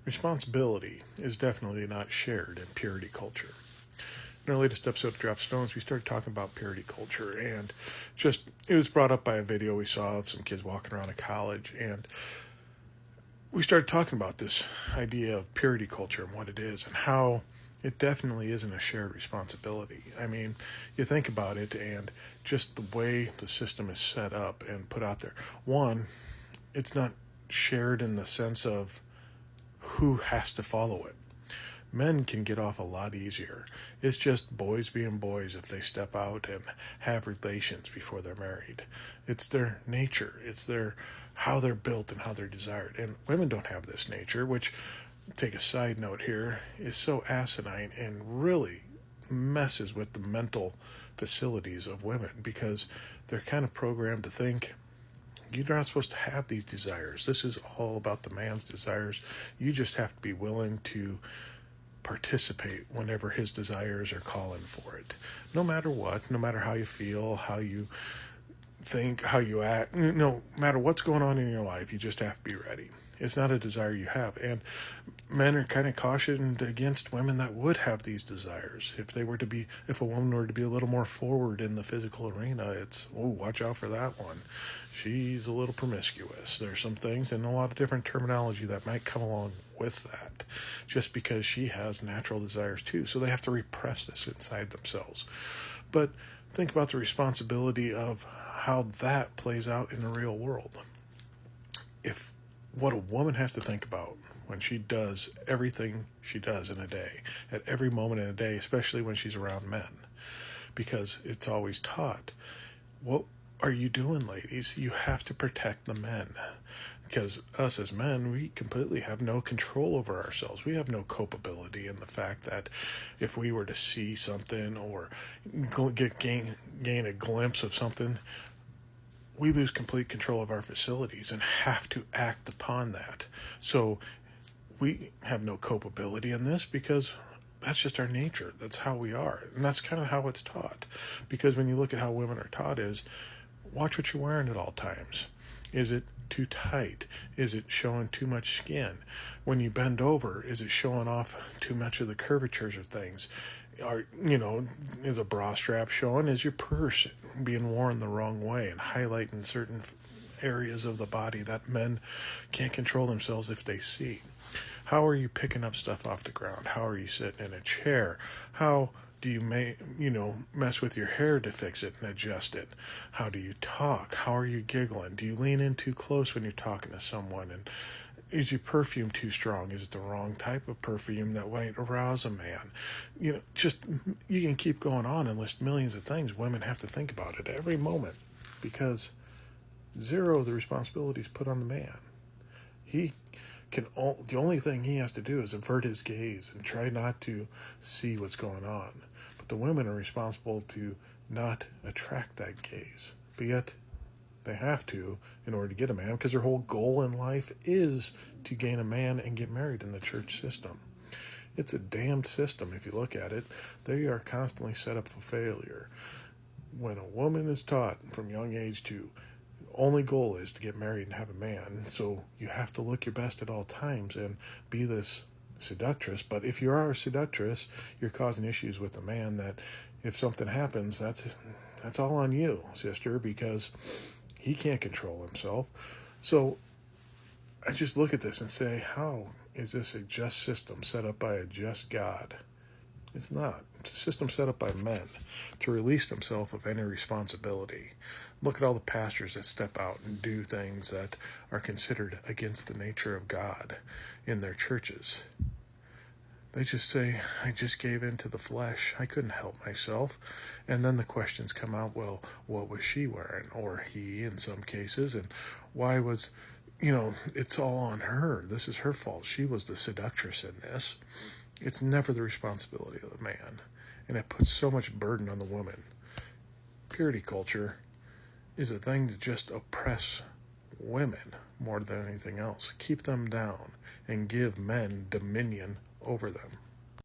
responsibility is definitely not shared in purity culture. In our latest episode of Drop Stones, we started talking about purity culture, and just it was brought up by a video we saw of some kids walking around a college, and we started talking about this idea of purity culture and what it is and how it definitely isn't a shared responsibility. I mean, you think about it and just the way the system is set up and put out there. One, it's not shared in the sense of who has to follow it. Men can get off a lot easier. It's just boys being boys if they step out and have relations before they're married. It's their nature. It's their how they're built and how they're desired. And women don't have this nature, which, take a side note here, is so asinine and really messes with the mental facilities of women because they're kind of programmed to think you're not supposed to have these desires. This is all about the man's desires. You just have to be willing to participate whenever his desires are calling for it. No matter what, no matter how you feel, how you think, how you act, no matter what's going on in your life, you just have to be ready. It's not a desire you have. And men are kind of cautioned against women that would have these desires. If a woman were to be a little more forward in the physical arena, it's, oh, watch out for that one. She's a little promiscuous. There's some things and a lot of different terminology that might come along with that just because she has natural desires too. So they have to repress this inside themselves. But think about the responsibility of how that plays out in the real world. If what a woman has to think about when she does everything she does in a day, at every moment in a day, especially when she's around men, because it's always taught, what are you doing, ladies? You have to protect the men. Because us as men, we completely have no control over ourselves. We have no culpability in the fact that if we were to see something or gain a glimpse of something, we lose complete control of our facilities and have to act upon that. So we have no culpability in this because that's just our nature. That's how we are. And that's kind of how it's taught. Because when you look at how women are taught is, watch what you're wearing at all times. Is it too tight? Is it showing too much skin? When you bend over, is it showing off too much of the curvatures of things? Is a bra strap showing? Is your purse being worn the wrong way and highlighting certain areas of the body that men can't control themselves if they see? How are you picking up stuff off the ground? How are you sitting in a chair? How do you mess with your hair to fix it and adjust it? How do you talk? How are you giggling? Do you lean in too close when you're talking to someone? And is your perfume too strong? Is it the wrong type of perfume that might arouse a man? You can keep going on and list millions of things women have to think about at every moment because zero of the responsibility is put on the man. The only thing he has to do is avert his gaze and try not to see what's going on. But the women are responsible to not attract that gaze. But yet, they have to in order to get a man because their whole goal in life is to gain a man and get married in the church system. It's a damned system if you look at it. They are constantly set up for failure. When a woman is taught from young age to only goal is to get married and have a man, so you have to look your best at all times and be this seductress. But if you are a seductress, you're causing issues with the man that if something happens, that's all on you, sister, because he can't control himself. So I just look at this and say, how is this a just system set up by a just God? It's not. It's a system set up by men to release themselves of any responsibility. Look at all the pastors that step out and do things that are considered against the nature of God in their churches. They just say, I just gave in to the flesh. I couldn't help myself. And then the questions come out, well, what was she wearing? Or he in some cases. And why was, it's all on her. This is her fault. She was the seductress in this. It's never the responsibility of the man. And it puts so much burden on the woman. Purity culture is a thing to just oppress women more than anything else. Keep them down and give men dominion over them.